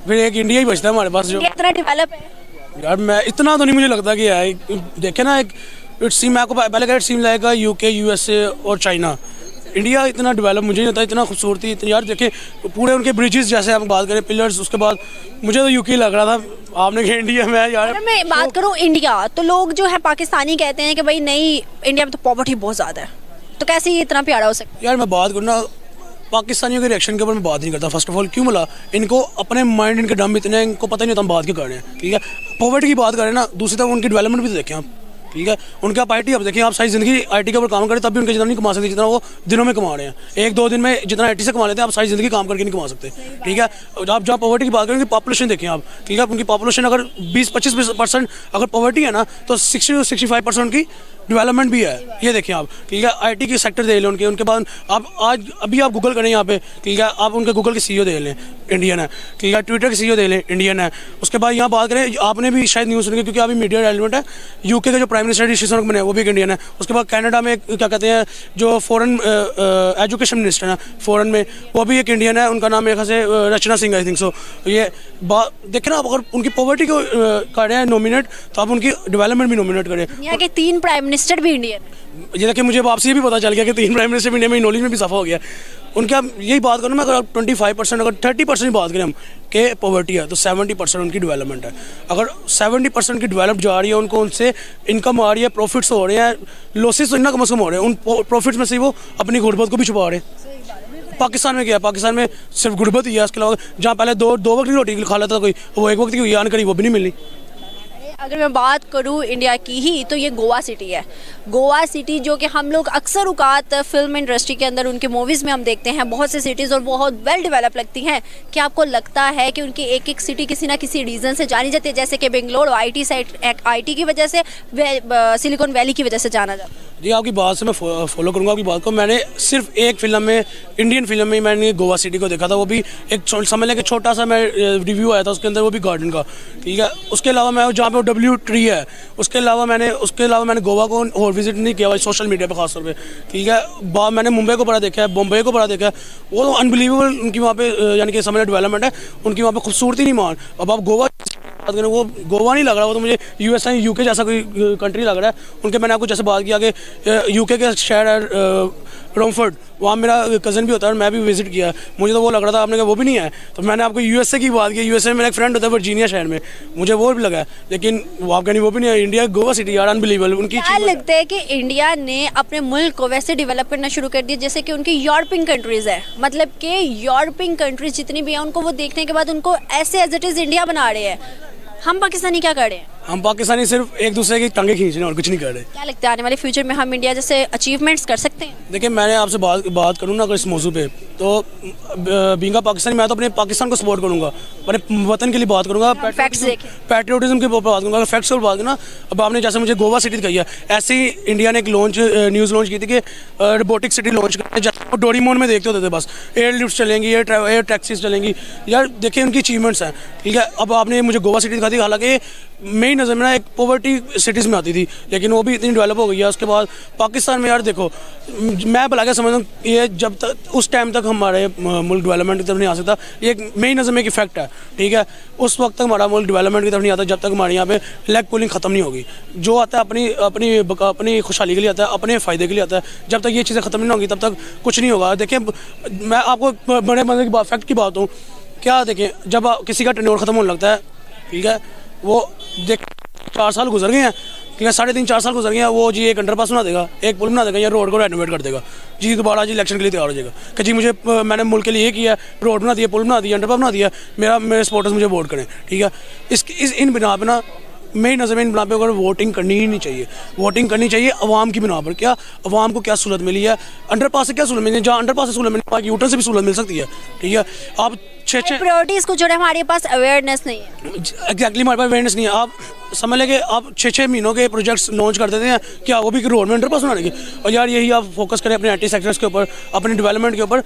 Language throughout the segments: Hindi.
फिर एक इंडिया ही बचता है हमारे पास जो इतना डेवलप है। यार मैं इतना तो नहीं मुझे लगता कि है। देखे ना एक इट सीम मैं आपको पहले कहा इट सीम लाएगा यूके यूएसए और चाइना। इंडिया इतना डेवलप मुझे नहीं लगता, इतना खूबसूरती इतनी यार देखे पूरे उनके ब्रिजेस जैसे हम बात करें पिलर्स, उसके बाद मुझे तो यूके लग रहा था, आपने कहा इंडिया में यार। अगर मैं बात करूँ इंडिया तो लोग जो है पाकिस्तानी कहते हैं कि भाई नहीं इंडिया में तो पॉवर्टी बहुत ज़्यादा है, तो कैसे ये इतना प्यारा हो सकता है? यार मैं बात करूँ ना पाकिस्तानियों के रिएक्शन के ऊपर मैं बात नहीं करता। फर्स्ट ऑफ ऑल क्यों बोला, इनको अपने माइंड इनके डम इतने हैं, इनको पता नहीं होता हम बात क्यों कर रहे हैं। ठीक है, पॉवर्टी की बात करें ना, दूसरी तरफ उनकी डेवलपमेंट भी तो देखें आप। ठीक है, उनके आप आईटी अब देखिए, आप सारी ज़िंदगी आईटी के ऊपर काम करें तब भी उनके जितना नहीं कमा सकते जितना वो दिनों में कमा रहे हैं। एक दो दिन में जितना आईटी से कमा लेते हैं आप सारी ज़िंदगी काम करके नहीं कमा सकते। ठीक है, आप जहाँ पॉवर्टी की बात करें उनकी पॉपुलेशन देखें आप। ठीक है, उनकी पॉपुलेशन अगर 20-25% अगर पॉवर्टी है ना तो 60-65% की डेवलपमेंट भी है, ये देखें आप। ठीक है, आईटी के सेक्टर दे लें उनके बाद आप आज अभी आप गूगल करें यहाँ पे। ठीक है, आप उनके गूगल के सीईओ दे लें, इंडियन है। ठीक है, ट्विटर के सीईओ दे लें, इंडियन है। उसके बाद यहाँ बात करें, आपने भी शायद न्यूज़ सुनी क्योंकि अभी मीडिया रेलिवेंट है, यूके के जो प्राइम मिनिस्टर ऋषि सुनक बने वो भी एक इंडियन है। उसके बाद कनाडा में क्या कहते हैं जो फॉरेन एजुकेशन मिनिस्टर है फॉरेन में, वो भी एक इंडियन है, उनका नाम मेरे ख्याल से रचना सिंह आई थिंक सो। ये बात देखें ना, आप अगर उनकी पॉवर्टी को कर रहे हैं नॉमिनेट तो आप उनकी डेवलपमेंट भी नॉमिनेट करें। यहाँ के 3 प्राइम मिनिस्टर भी इंडियन है। ये देखिए मुझे आपसे ये भी पता चल गया कि 3 प्राइम मिनिस्टर इंडिया में, नॉलेज में भी इजाफा हो गया। उनके आप यही बात करो ना, अगर 25% अगर 30% बात करें हम कि पॉवर्टी है तो 70% उनकी डेवलपमेंट है। अगर 70% की डेवलप जा रही है, उनको उनसे इनकम आ रही है, प्रॉफिट्स हो रहे हैं, लॉसेस तो इतना कम से कम हो रहे हैं, उन प्रॉफिट्स में से वो अपनी गुर्बत को भी छुपा रहे हैं। पाकिस्तान में क्या है, पाकिस्तान में सिर्फ गुर्बत ही है, उसके अलावा जहाँ पहले दो वक्त की रोटी खा लेता था कोई, वो एक वक्त की यान करी वो भी नहीं मिली। अगर मैं बात करूँ इंडिया की ही तो ये गोवा सिटी है। गोवा सिटी जो कि हम लोग अक्सर औकात फिल्म इंडस्ट्री के अंदर उनके मूवीज़ में हम देखते हैं, बहुत से सिटीज़ और बहुत वेल डेवलप लगती हैं। क्या आपको लगता है कि उनकी एक एक सिटी किसी ना किसी रीज़न से जानी जाती है, जैसे कि बेंगलोर आईटी साइड आईटी की वजह से, सिलिकॉन वैली की वजह से जाना जाता है? जी आपकी बात से मैं फॉलो करूँगा आपकी बात को। मैंने सिर्फ एक फिल्म में, इंडियन फिल्म में मैंने गोवा सिटी को देखा था, वो भी एक समझ लें कि छोटा सा मैं रिव्यू आया था उसके अंदर, वो भी गार्डन का। ठीक है, उसके अलावा मैं जहाँ पे डब्ल्यू ट्री है उसके अलावा मैंने गोवा को और विजिट नहीं किया हुआ सोशल मीडिया पे खासतौर पे। ठीक है, मैंने मुंबई को बड़ा देखा है, बॉम्बे को बड़ा देखा है, वो तो अनबिलीवेबल उनकी वहाँ पे यानी कि समझ डेवलपमेंट है, उनकी वहाँ पे खूबसूरती नहीं मान। अब आप गोवा बात करें, वो गोवा नहीं लग रहा, वो तो मुझे यूएसए यूके जैसा कोई कंट्री लग रहा है। उनके मैंने आपको जैसे बात किया कि यूके के शहर है रोमफोर्ड, वहाँ मेरा कज़न भी होता है और मैं भी विजिट किया, मुझे तो वो लग रहा था, आपने कहा वो भी नहीं है। तो मैंने आपको यूएसए की बात की, यूएसए में मेरा एक फ्रेंड होता है वर्जीनिया शहर में, मुझे वो भी लगा, लेकिन वो आप कहनी वो भी नहीं है। इंडिया गोवा सिटी यार अनबिलीवेबल उनकी। क्या लगता है कि इंडिया ने अपने मुल्क को वैसे डेवलप करना शुरू कर दिया जैसे कि उनकी यूरोपियन कंट्रीज़ है, मतलब कि यूरोपियन कंट्रीज जितनी भी हैं उनको वो देखने के बाद उनको ऐसे एज इट इज़ इंडिया बना रहे हैं। हम पाकिस्तानी क्या कर रहे हैं? हम पाकिस्तानी सिर्फ एक दूसरे की टांगे खींच रहे हैं और कुछ नहीं कर रहे। क्या लगता है आने वाले फ्यूचर में हम इंडिया जैसे अचीवमेंट्स कर सकते हैं? देखिए मैंने आपसे बात करूँ ना अगर इस मौजू पे, तो बीइंग पाकिस्तानी मैं तो अपने पाकिस्तान को सपोर्ट करूँगा, अपने वतन के लिए बात करूँगा, पैट्रियोटिज्म की बात करूँगा। अगर फैक्ट्स की बात करना, अब आपने जैसे मुझे गोवा सिटी दिखाई है, ऐसे ही इंडिया ने एक न्यूज़ लॉन्च की थी कि रोबोटिक सिटी लॉन्च करते हैं, डोरीमोन में देखते होते थे बस, एयर लिफ्ट चलेंगी, एयर टैक्सीज चलेंगी। यार देखिए उनकी अचीवमेंट्स हैं। ठीक है, अब आपने मुझे गोवा सिटी दिखा दी, हालांकि मेरी नज़र में ना एक पॉवर्टी सिटीज़ में आती थी, लेकिन वो भी इतनी डेवलप हो गई है। उसके बाद पाकिस्तान में यार देखो, मैं भला क्या समझता हूँ, ये जब तक उस टाइम तक हमारे मुल्क डेवलपमेंट की तरफ नहीं आ सकता, ये मेरी नज़र में एक इफेक्ट है। ठीक है, उस वक्त तक हमारा मुल्क डेवलपमेंट की तरफ नहीं आता जब तक हमारे यहाँ पे लेग पुलिंग ख़त्म नहीं होगी। जो आता है अपनी खुशहाली के लिए आता है, अपने फ़ायदे के लिए आता है, जब तक ये चीज़ें ख़त्म नहीं होंगी तब तक कुछ नहीं होगा। देखिए मैं आपको बड़े मज़े की बात, फैक्ट की बात हूँ क्या, देखिए जब किसी का टेन्योर ख़त्म होने लगता है, ठीक है, वो देख 4 साल गुजर गए हैं, ठीक है, 3.5-4 साल गुजर गए हैं, वो जी एक अंडरपास बना देगा, एक पुल बना देगा या रोड को रेनोवेट कर देगा जी, दोबारा जी इलेक्शन के लिए तैयार हो जाएगा कि जी मैंने मुल्क के लिए ये किया, रोड बना दिया, पुल बना दिया, अंडरपास बना दिया, मेरे सपोर्टर्स मुझे वोट करें। ठीक है, इन बिना पर ना मेरी नज़र में इन बिना पे अगर वोटिंग करनी ही नहीं चाहिए, वोटिंग करनी चाहिए अवाम की बिना पर। क्या अवाम को क्या सहूलत मिली है, अंडरपास से क्या सहूलत मिली है, जहाँ अंडरपास से सहूलत मिली है यूटर्न से भी सहूलत मिल सकती है। ठीक है, आप 6 प्रायोरिटीज़ को जो है हमारे पास अवेयरनेस नहीं है, एग्जैक्टली हमारे पास अवेयरनेस नहीं है। आप समझ लें कि आप 6 महीनों के प्रोजेक्ट्स लॉन्च कर देते हैं, क्या वो भी रोड में अंडरपास बनाने की, और यार यही आप फोकस करें अपने आईटी सेक्टर्स के ऊपर, अपने डेवलपमेंट के ऊपर।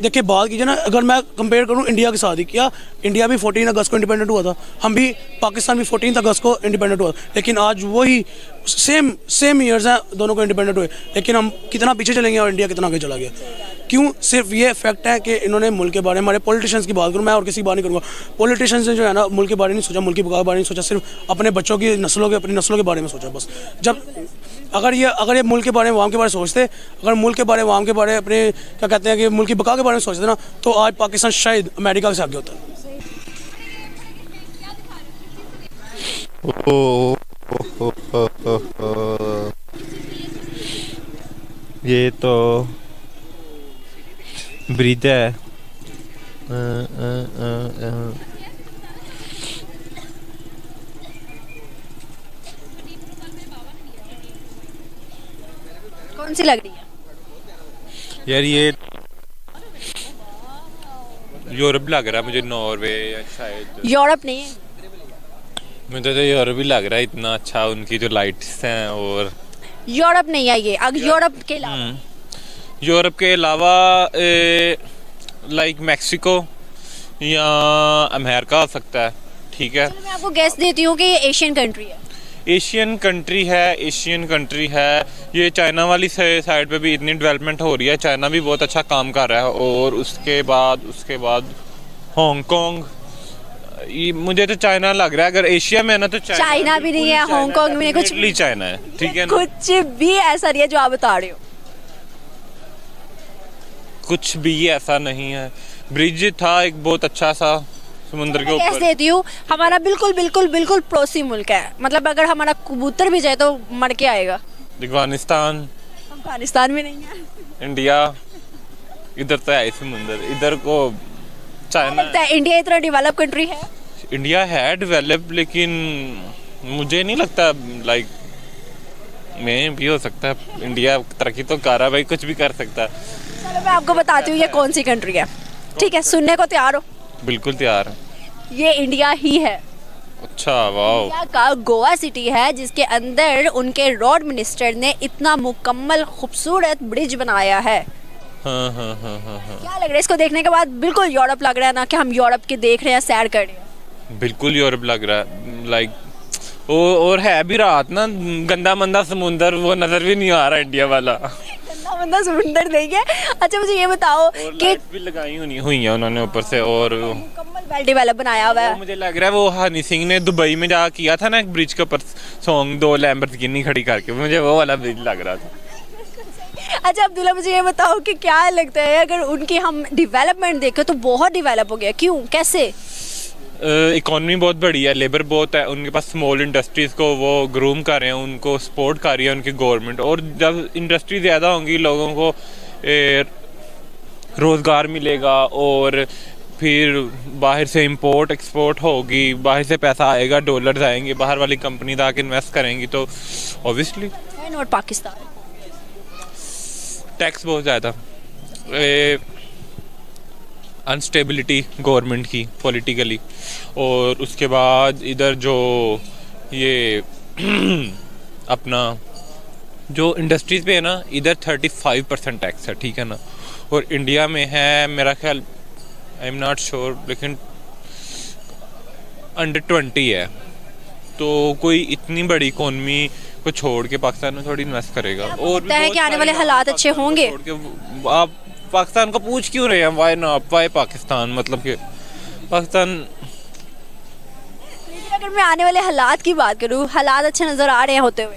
देखिए बात कीजिए ना, अगर मैं कंपेयर करूं इंडिया के साथ ही, क्या इंडिया भी 14 अगस्त को इंडिपेंडेंट हुआ था, हम भी पाकिस्तान भी 14 अगस्त को इंडिपेंडेंट हुआ, लेकिन आज वही सेम ईयर्स हैं दोनों को इंडिपेंडेंट हुए, लेकिन हम कितना पीछे चलेंगे और इंडिया कितना आगे चला गया। क्यों? सिर्फ ये फैक्ट है कि इन्होंने मुल्क के बारे में, हमारे पॉलिटिशियंस की बात करूँ मैं और किसी की बात नहीं करूँगा, पॉलिटिशियंस ने जो है ना मुल्क के बारे में नहीं सोचा, मुल्क के बारे में नहीं सोचा, सिर्फ अपने बच्चों की नस्लों के, अपनी नस्लों के बारे में सोचा बस। जब अगर ये मुल्क के बारे में, वाम के बारे में सोचते, अगर मुल्क के बारे में, वाम के बारे में, अपने क्या कहते हैं कि मुल्क की बका के बारे में सोचते ना, तो आज पाकिस्तान शायद अमेरिका से आगे होता है। ये तो ब्रिज है। कौन सी लग रही है यार? ये यूरोप लग रहा है मुझे, नॉर्वे या शायद यूरोप नहीं है, मुझे तो यूरोप ही लग रहा है, इतना अच्छा उनकी जो लाइट्स हैं। और यूरोप नहीं है ये, अगर यूरोप के अलावा यूरोप के अलावा लाइक मैक्सिको या अमेरिका हो सकता है। ठीक है, मैं आपको गैस देती हूँ कि ये एशियन कंट्री है। एशियन कंट्री है। ये चाइना वाली साइड पे भी इतनी डेवलपमेंट हो रही है, चाइना भी बहुत अच्छा काम कर रहा है। और उसके बाद हांगकांग, मुझे तो चाइना लग रहा है। अगर एशिया में है ना तो चाइना भी नहीं है, हांगकांग भी नहीं, कुछ भी चाइना है। ठीक है, कुछ भी ऐसा नहीं है जो आप बता रहे हो, कुछ भी ऐसा नहीं है। ब्रिज था एक बहुत अच्छा सा समुद्र के ऊपर। देती हूँ, हमारा बिल्कुल पड़ोसी मुल्क है, मतलब अगर हमारा कबूतर भी जाए तो मर के आएगा। अफगानिस्तान भी नहीं है, इंडिया, इधर तो है समुद्र, इधर को चाइना। लगता है इंडिया इतना डेवलप कंट्री है? इंडिया है डेवलप, लेकिन मुझे नहीं लगता लाइक में भी हो सकता है। इंडिया तरक्की तो कर रहा है भाई, कुछ भी कर सकता है। चलो मैं आपको बताती हूँ ये कौन सी कंट्री है। ठीक है, सुनने को तैयार हो? बिल्कुल तैयार है। ये इंडिया ही है। अच्छा, वाह। इंडिया का गोवा सिटी है, जिसके अंदर उनके रोड मिनिस्टर ने इतना मुकम्मल खूबसूरत ब्रिज बनाया है। हाँ। क्या लग रहा है इसको देखने के बाद? बिल्कुल यूरोप लग रहा है ना, कि हम यूरोप के देख रहे हैं, सैर कर रहे हैं। बिल्कुल यूरोप लग रहा है लाइक। और है भी रात ना, गंदा मंदा समुंदर वो नजर भी नहीं आ रहा इंडिया वाला। गंदा मंदा समुंदर नहीं है। अच्छा मुझे ये बताओ कि भी लगाई हुई है उन्होंने ऊपर से, और मुकम्मल वेल डेवलप बनाया हुआ है। मुझे लग रहा है वो हनी सिंह ने दुबई में जा किया था ना एक ब्रिज के ऊपर सॉन्ग, 2 लैम्बोर्गिनी खड़ी करके, मुझे वो वाला ब्रिज लग रहा था। अच्छा अब्दुल्ला, मुझे ये बताओ कि क्या लगता है अगर उनकी हम डेवलपमेंट देखें तो बहुत डेवलप हो गया, क्यों, कैसे? इकॉनमी बहुत बड़ी है, लेबर बहुत है उनके पास, स्मॉल इंडस्ट्रीज़ को वो ग्रूम कर रहे हैं, उनको सपोर्ट कर रही है उनकी गवर्नमेंट। और जब इंडस्ट्री ज़्यादा होंगी, लोगों को रोज़गार मिलेगा, और फिर बाहर से इंपोर्ट एक्सपोर्ट होगी, बाहर से पैसा आएगा, डॉलर्स आएंगे, बाहर वाली कंपनी आके इन्वेस्ट करेंगी, तो ऑब्वियसली। नॉट पाकिस्तान टैक्स बहुत ज़्यादा, अनस्टेबिलिटी गवर्नमेंट की पॉलिटिकली, और उसके बाद इधर जो ये अपना जो इंडस्ट्रीज़ पे है ना, इधर 35% टैक्स है। ठीक है ना, और इंडिया में है मेरा ख्याल, आई एम नॉट श्योर, लेकिन अंडर 20 है। तो कोई इतनी बड़ी इकोनमी को छोड़ के पाकिस्तान में थोड़ी इन्वेस्ट करेगा। और भी है कि आने वाले हालात अच्छे होंगे। आप पाकिस्तान को पूछ क्यों रहे हैं, वाई नॉट, वाई पाकिस्तान, मतलब कि पाकिस्तान। लेकिन अगर मैं आने वाले हालात की बात करूं, हालात अच्छे नजर आ रहे हैं होते हुए?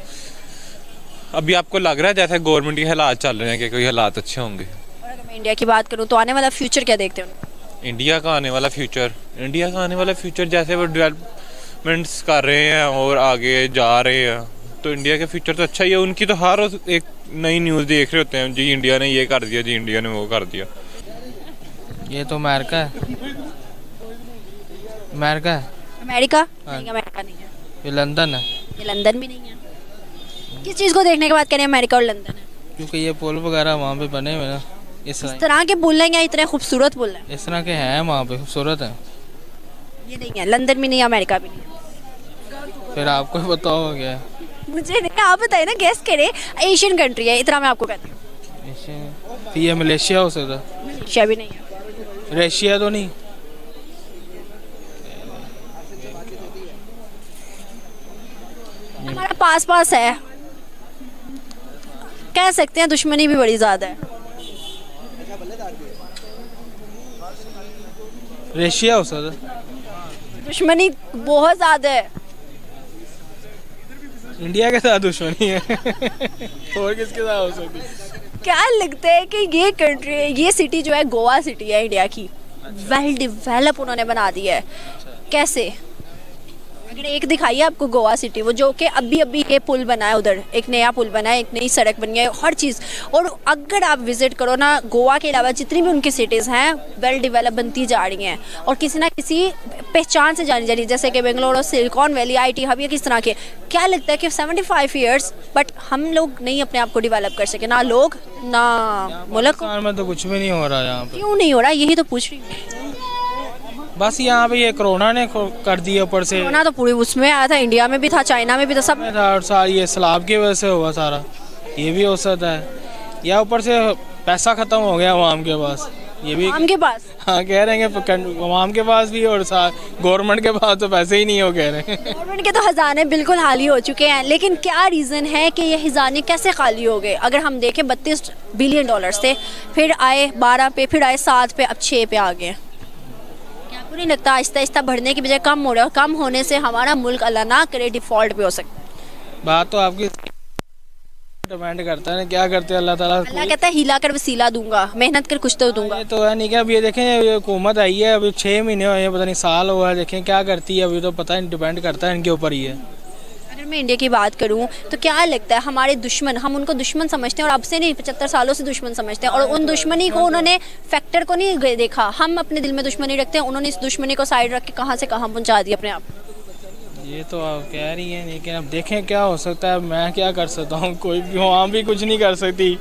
अभी आपको लग रहा है जैसे गवर्नमेंट के हालात चल रहे हैं कि कोई हालात अच्छे होंगे? और अगर मैं इंडिया की बात करूं तो आने वाला फ्यूचर क्या देखते हो? इंडिया का आने वाला फ्यूचर जैसे वो डेवलपमेंट्स कर रहे हैं और आगे जा रहे हैं, तो इंडिया का फ्यूचर तो अच्छा ही है। उनकी तो हर रोज एक नई न्यूज़ देख रहे होते हैं, जी इंडिया ने ये कर दिया, जी इंडिया ने वो कर दिया। ये तो अमेरिका है। अमेरिका नहीं, अमेरिका नहीं है। ये लंदन है। ये लंदन भी नहीं है। किस चीज़ को देखने के बाद कह रहे हैं अमेरिका और लंदन है? क्योंकि ये पुल वगैरह वहाँ पे बने हुए ना, इस तरह के पुल हैं, इतने खूबसूरत पुल हैं, इस तरह के हैं वहाँ पे, खूबसूरत है। ये नहीं है, लंदन भी नहीं है, अमेरिका भी नहीं है। फिर आपको बताओ क्या है? मुझे नहीं, आप बताइए ना, गेस करें। एशियन कंट्री है, इतना मैं आपको कहती हूँ। ये मलेशिया हो सकता है। रशिया भी नहीं है। रशिया तो नहीं। हमारा पास पास है, कह सकते हैं दुश्मनी भी बड़ी ज़्यादा है। रशिया हो सकता। दुश्मनी बहुत ज़्यादा है। इंडिया के साथ दुश्मनी है। और किसके साथ हो सकती है? क्या लगता है कि ये कंट्री, ये सिटी जो है गोवा सिटी है इंडिया की, वेल डेवलप उन्होंने बना दी है। कैसे? अगर एक दिखाइए आपको गोवा सिटी, वो जो कि अभी अभी ये पुल बना है, उधर एक नया पुल बना है, एक नई सड़क बनी है, हर चीज़। और अगर आप विजिट करो ना, गोवा के अलावा जितनी भी उनकी सिटीज़ हैं वेल डेवलप बनती जा रही हैं और किसी ना किसी पहचान से जानी जा रही है, जैसे कि बेंगलोर और सिलिकॉन वैली, IT हब, या किस तरह के। क्या लगता है कि 75 ईयर्स बट हम लोग नहीं अपने आप को डेवलप कर सके, ना लोग ना मुल्क। पाकिस्तान में तो कुछ भी नहीं हो रहा यहाँ पे। क्यों नहीं हो रहा, यही तो पूछ रही हूँ। बस यहाँ पे ये कोरोना ने कर दिया ऊपर से। कोरोना तो पूरी उसमें आया था, इंडिया में भी था, चाइना में भी था, सब में था। और सारा ये सैलाब की वजह से हुआ सारा, ये भी हो सकता है। या ऊपर से पैसा ख़त्म हो गया अवाम के पास, ये भी आम के पास। हाँ कह रहे हैं कि अवाम के पास भी और गवर्नमेंट के पास तो पैसे ही नहीं हो, कह रहे हैं। गवर्नमेंट के तो खजाने बिल्कुल खाली हो चुके हैं, लेकिन क्या रीज़न है कि ये खजाने कैसे खाली हो गए? अगर हम देखें 32 बिलियन डॉलर्स थे, फिर आए 12 पे, फिर आए 7 पे, अब 6 पे आ गए। क्या आपको नहीं लगता आहिस्ता आहिस्ता बढ़ने की बजाय कम हो रहा है? कम होने से हमारा मुल्क अल्लाह ना करे डिफ़ॉल्ट पे हो सकता है। बात तो आपकी डिपेंड करता है, क्या करते हैं अल्लाह ताला। अल्लाह कहता है हिला कर वसीला दूंगा, मेहनत कर कुछ तो दूंगा। ये तो है नहीं क्या। अभी ये देखें, ये हुकूमत आई है, अभी 6 महीने हुए हैं, पता नहीं साल हुआ है, देखें क्या करती है, अभी तो पता नहीं, डिपेंड करता है इनके ऊपर ही है। अगर मैं इंडिया की बात करूं तो क्या लगता है हमारे दुश्मन, हम उनको दुश्मन समझते हैं और अब से नहीं 75 सालों से दुश्मन समझते हैं, और उन दुश्मनी को उन्होंने फैक्टर को नहीं देखा। हम अपने दिल में दुश्मनी रखते हैं, उन्होंने इस दुश्मनी को साइड रख के कहाँ से कहाँ पहुँचा दिया अपने आप। ये तो आप कह रही हैं, लेकिन अब देखें क्या हो सकता है। मैं क्या कर सकता हूँ, कोई भी वहाँ भी कुछ नहीं कर सकती।